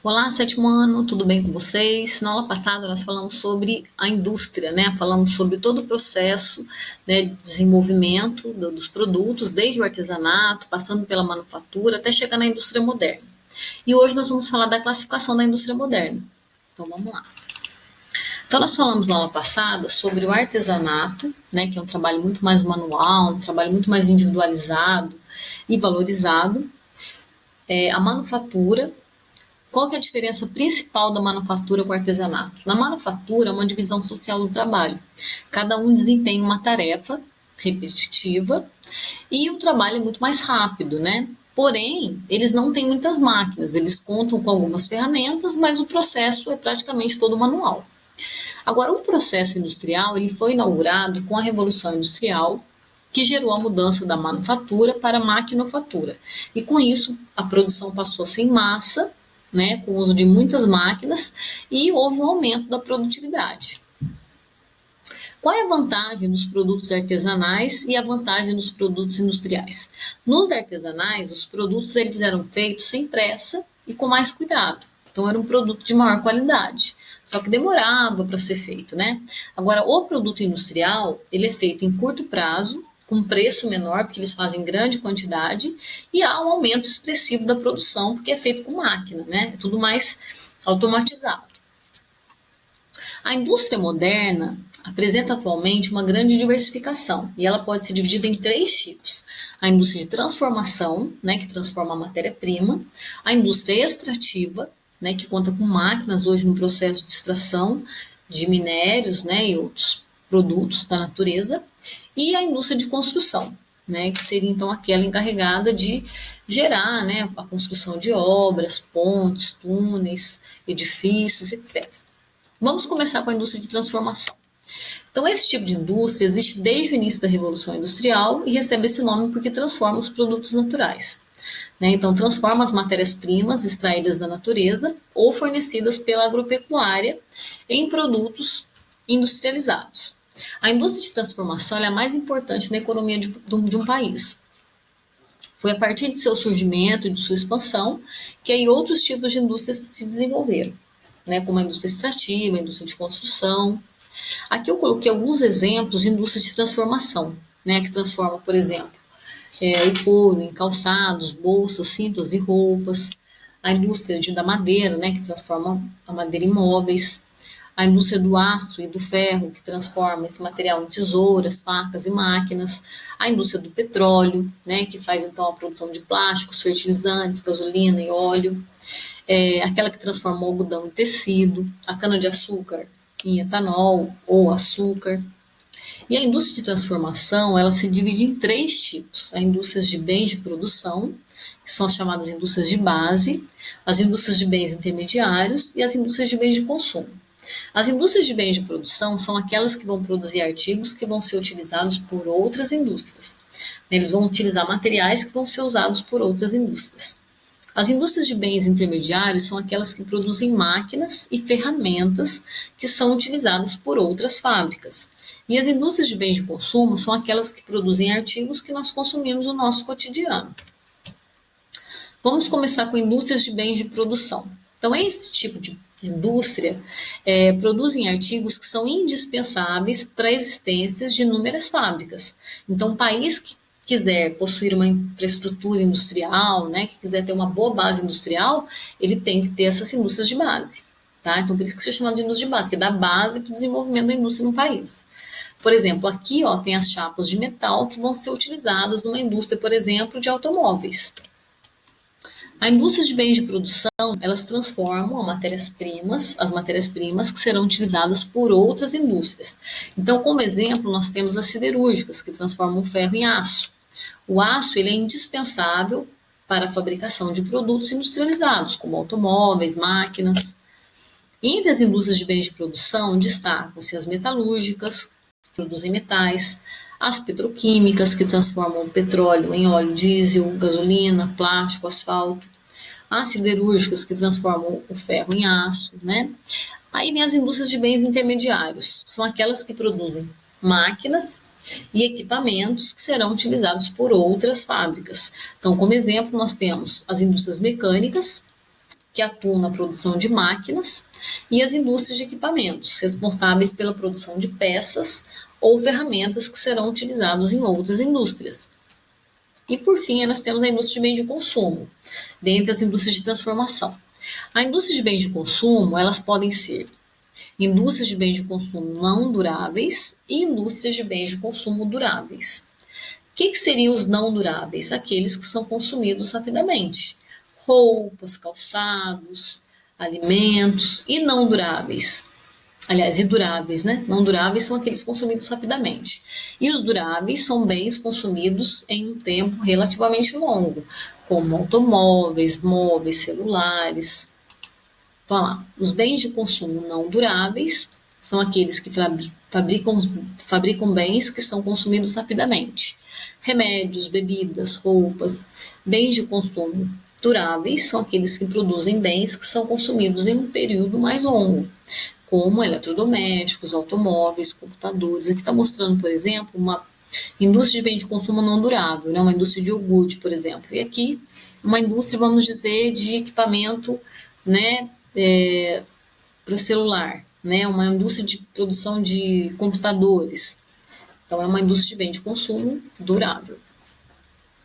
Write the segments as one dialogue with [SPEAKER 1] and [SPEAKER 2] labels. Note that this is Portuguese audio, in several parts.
[SPEAKER 1] Olá, sétimo ano, tudo bem com vocês? Na aula passada nós falamos sobre a indústria, né? Falamos sobre todo o processo, né, de desenvolvimento dos produtos, desde o artesanato, passando pela manufatura, até chegar na indústria moderna. E hoje nós vamos falar da classificação da indústria moderna. Então vamos lá. Então nós falamos na aula passada sobre o artesanato, né, que é um trabalho muito mais manual, um trabalho muito mais individualizado e valorizado. A manufatura. Qual que é a diferença principal da manufatura com o artesanato? Na manufatura, é uma divisão social do trabalho. Cada um desempenha uma tarefa repetitiva e o trabalho é muito mais rápido, né? Porém, eles não têm muitas máquinas, eles contam com algumas ferramentas, mas o processo é praticamente todo manual. Agora, o processo industrial ele foi inaugurado com a Revolução Industrial, que gerou a mudança da manufatura para a maquinofatura. E com isso, a produção passou a ser em massa, né, com o uso de muitas máquinas, e houve um aumento da produtividade. Qual é a vantagem dos produtos artesanais e a vantagem dos produtos industriais? Nos artesanais, os produtos eles eram feitos sem pressa e com mais cuidado. Então, era um produto de maior qualidade, só que demorava para ser feito, né? Agora, o produto industrial, ele é feito em curto prazo, com preço menor, porque eles fazem grande quantidade, e há um aumento expressivo da produção, porque é feito com máquina, né? É tudo mais automatizado. A indústria moderna apresenta atualmente uma grande diversificação, e ela pode ser dividida em três tipos. A indústria de transformação, né, que transforma a matéria-prima, a indústria extrativa, né, que conta com máquinas hoje no processo de extração de minérios, né, e outros produtos da natureza, e a indústria de construção, né, que seria então aquela encarregada de gerar, né, a construção de obras, pontes, túneis, edifícios, etc. Vamos começar com a indústria de transformação. Então, esse tipo de indústria existe desde o início da Revolução Industrial e recebe esse nome porque transforma os produtos naturais. Né? Então, transforma as matérias-primas extraídas da natureza ou fornecidas pela agropecuária em produtos industrializados. A indústria de transformação é a mais importante na economia de um país. Foi a partir de seu surgimento e de sua expansão que aí outros tipos de indústrias se desenvolveram, né, como a indústria extrativa, a indústria de construção. Aqui eu coloquei alguns exemplos de indústria de transformação, né, que transforma, por exemplo, o couro em calçados, bolsas, cintos e roupas, a indústria da madeira, né, que transforma a madeira em móveis, a indústria do aço e do ferro, que transforma esse material em tesouras, facas e máquinas, a indústria do petróleo, né, que faz então a produção de plásticos, fertilizantes, gasolina e óleo, aquela que transforma o algodão em tecido, a cana-de-açúcar em etanol ou açúcar. E a indústria de transformação, ela se divide em três tipos: a indústria de bens de produção, que são as chamadas indústrias de base, as indústrias de bens intermediários e as indústrias de bens de consumo. As indústrias de bens de produção são aquelas que vão produzir artigos que vão ser utilizados por outras indústrias. Eles vão utilizar materiais que vão ser usados por outras indústrias. As indústrias de bens intermediários são aquelas que produzem máquinas e ferramentas que são utilizadas por outras fábricas. E as indústrias de bens de consumo são aquelas que produzem artigos que nós consumimos no nosso cotidiano. Vamos começar com indústrias de bens de produção. Então, esse tipo de indústria produzem artigos que são indispensáveis para a existência de inúmeras fábricas. Então, um país que quiser possuir uma infraestrutura industrial, né, que quiser ter uma boa base industrial, ele tem que ter essas indústrias de base. Tá? Então, por isso que se chama de indústria de base, que dá base para o desenvolvimento da indústria no país. Por exemplo, aqui tem as chapas de metal que vão ser utilizadas numa indústria, por exemplo, de automóveis. A indústria de bens de produção, elas transformam as matérias-primas que serão utilizadas por outras indústrias. Então, como exemplo, nós temos as siderúrgicas, que transformam o ferro em aço. O aço ele é indispensável para a fabricação de produtos industrializados, como automóveis, máquinas. Entre as indústrias de bens de produção, destacam-se as metalúrgicas, que produzem metais, as petroquímicas, que transformam o petróleo em óleo diesel, gasolina, plástico, asfalto, as siderúrgicas, que transformam o ferro em aço, né? Aí vem as indústrias de bens intermediários, são aquelas que produzem máquinas e equipamentos que serão utilizados por outras fábricas. Então, como exemplo, nós temos as indústrias mecânicas, que atuam na produção de máquinas, e as indústrias de equipamentos, responsáveis pela produção de peças ou ferramentas que serão utilizadas em outras indústrias. E, por fim, nós temos a indústria de bens de consumo, dentre as indústrias de transformação. A indústria de bens de consumo, elas podem ser indústrias de bens de consumo não duráveis e indústrias de bens de consumo duráveis. O que seriam os não duráveis? Aqueles que são consumidos rapidamente. Roupas, calçados, alimentos. E não duráveis? Aliás, e duráveis, né? Não duráveis são aqueles consumidos rapidamente. E os duráveis são bens consumidos em um tempo relativamente longo, como automóveis, móveis, celulares. Então, lá, os bens de consumo não duráveis são aqueles que fabricam bens que são consumidos rapidamente. Remédios, bebidas, roupas. Bens de consumo duráveis são aqueles que produzem bens que são consumidos em um período mais longo, como eletrodomésticos, automóveis, computadores. Aqui está mostrando, por exemplo, uma indústria de bem de consumo não durável, né? Uma indústria de iogurte, por exemplo. E aqui, uma indústria, vamos dizer, de equipamento, né, para celular, né? Uma indústria de produção de computadores. Então, é uma indústria de bem de consumo durável.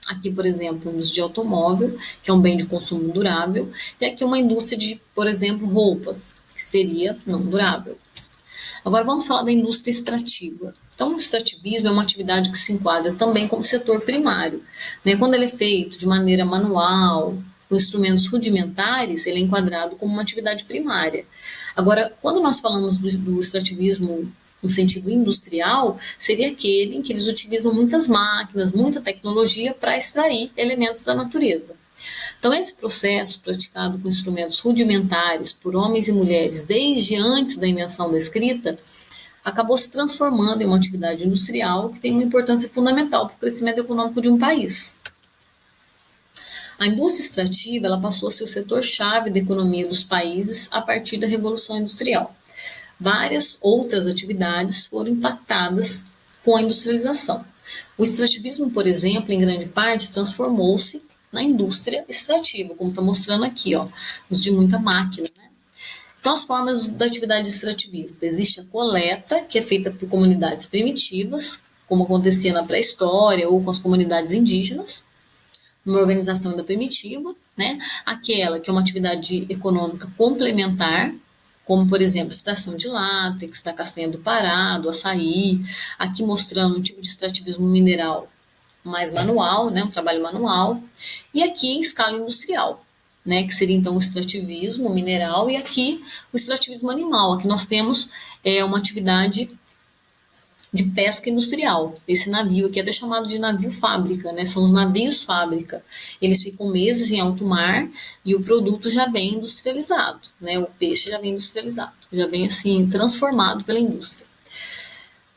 [SPEAKER 1] Aqui, por exemplo, uma indústria de automóvel, que é um bem de consumo durável. E aqui uma indústria de, por exemplo, roupas, que seria não durável. Agora vamos falar da indústria extrativa. Então, o extrativismo é uma atividade que se enquadra também como setor primário, né? Quando ele é feito de maneira manual, com instrumentos rudimentares, ele é enquadrado como uma atividade primária. Agora, quando nós falamos do extrativismo no sentido industrial, seria aquele em que eles utilizam muitas máquinas, muita tecnologia para extrair elementos da natureza. Então, esse processo, praticado com instrumentos rudimentares por homens e mulheres desde antes da invenção da escrita, acabou se transformando em uma atividade industrial que tem uma importância fundamental para o crescimento econômico de um país. A indústria extrativa ela passou a ser o setor-chave da economia dos países a partir da Revolução Industrial. Várias outras atividades foram impactadas com a industrialização. O extrativismo, por exemplo, em grande parte, transformou-se na indústria extrativa, como está mostrando aqui, ó, uso de muita máquina, né? Então, as formas da atividade extrativista. Existe a coleta, que é feita por comunidades primitivas, como acontecia na pré-história ou com as comunidades indígenas, uma organização ainda primitiva, né? Aquela que é uma atividade econômica complementar, como, por exemplo, extração de látex, da castanha do Pará, do açaí, aqui mostrando um tipo de extrativismo mineral mais manual, né, um trabalho manual, e aqui em escala industrial, né, que seria então o extrativismo mineral, e aqui o extrativismo animal. Aqui nós temos uma atividade de pesca industrial. Esse navio aqui é até chamado de navio fábrica, né, são os navios fábrica. Eles ficam meses em alto mar e o produto já vem industrializado, né, o peixe já vem industrializado, já vem assim transformado pela indústria.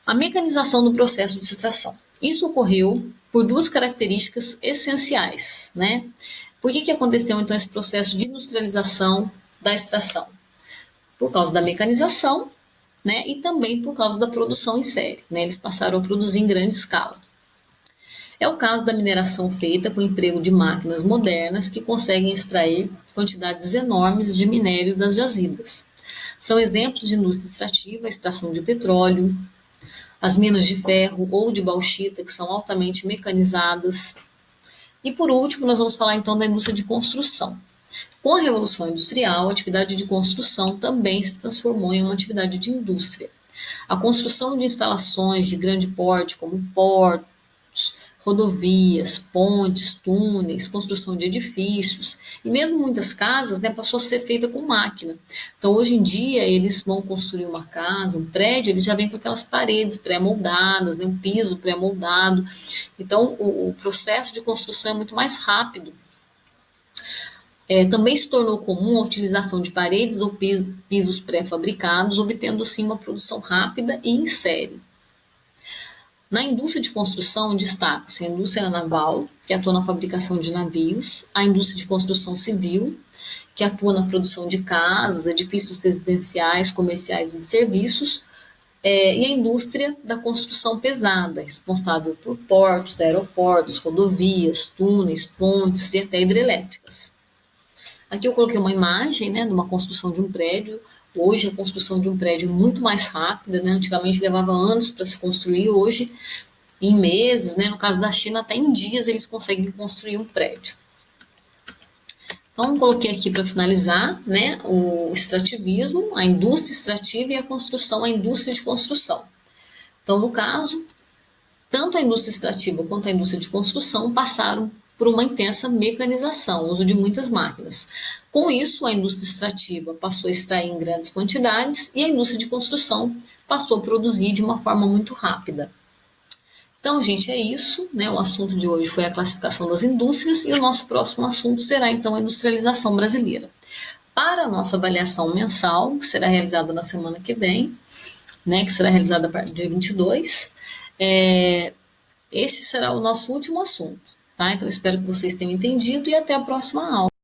[SPEAKER 1] A mecanização do processo de extração. Isso ocorreu por duas características essenciais, né? Por que aconteceu, então, esse processo de industrialização da extração? Por causa da mecanização, né? E também por causa da produção em série, né? Eles passaram a produzir em grande escala. É o caso da mineração feita com o emprego de máquinas modernas que conseguem extrair quantidades enormes de minério das jazidas. São exemplos de indústria extrativa, a extração de petróleo, as minas de ferro ou de bauxita, que são altamente mecanizadas. E por último, nós vamos falar então da indústria de construção. Com a Revolução Industrial, a atividade de construção também se transformou em uma atividade de indústria. A construção de instalações de grande porte, como portos, rodovias, pontes, túneis, construção de edifícios e mesmo muitas casas, né, passou a ser feita com máquina. Então, hoje em dia, eles vão construir uma casa, um prédio, eles já vêm com aquelas paredes pré-moldadas, né, um piso pré-moldado. Então, o processo de construção é muito mais rápido. Também se tornou comum a utilização de paredes ou pisos pré-fabricados, obtendo assim uma produção rápida e em série. Na indústria de construção, destaca-se a indústria naval, que atua na fabricação de navios, a indústria de construção civil, que atua na produção de casas, edifícios residenciais, comerciais e de serviços, e a indústria da construção pesada, responsável por portos, aeroportos, rodovias, túneis, pontes e até hidrelétricas. Aqui eu coloquei uma imagem, né, de uma construção de um prédio. Hoje a construção de um prédio é muito mais rápida, né? Antigamente levava anos para se construir, hoje em meses, né? No caso da China, até em dias eles conseguem construir um prédio. Então, coloquei aqui para finalizar, né, o extrativismo, a indústria extrativa e a construção, a indústria de construção. Então, no caso, tanto a indústria extrativa quanto a indústria de construção passaram por uma intensa mecanização, uso de muitas máquinas. Com isso, a indústria extrativa passou a extrair em grandes quantidades e a indústria de construção passou a produzir de uma forma muito rápida. Então, gente, é isso, né? O assunto de hoje foi a classificação das indústrias e o nosso próximo assunto será, então, a industrialização brasileira. Para a nossa avaliação mensal, que será realizada na semana que vem, né, que será realizada a partir de 22, este será o nosso último assunto, tá? Então, espero que vocês tenham entendido e até a próxima aula.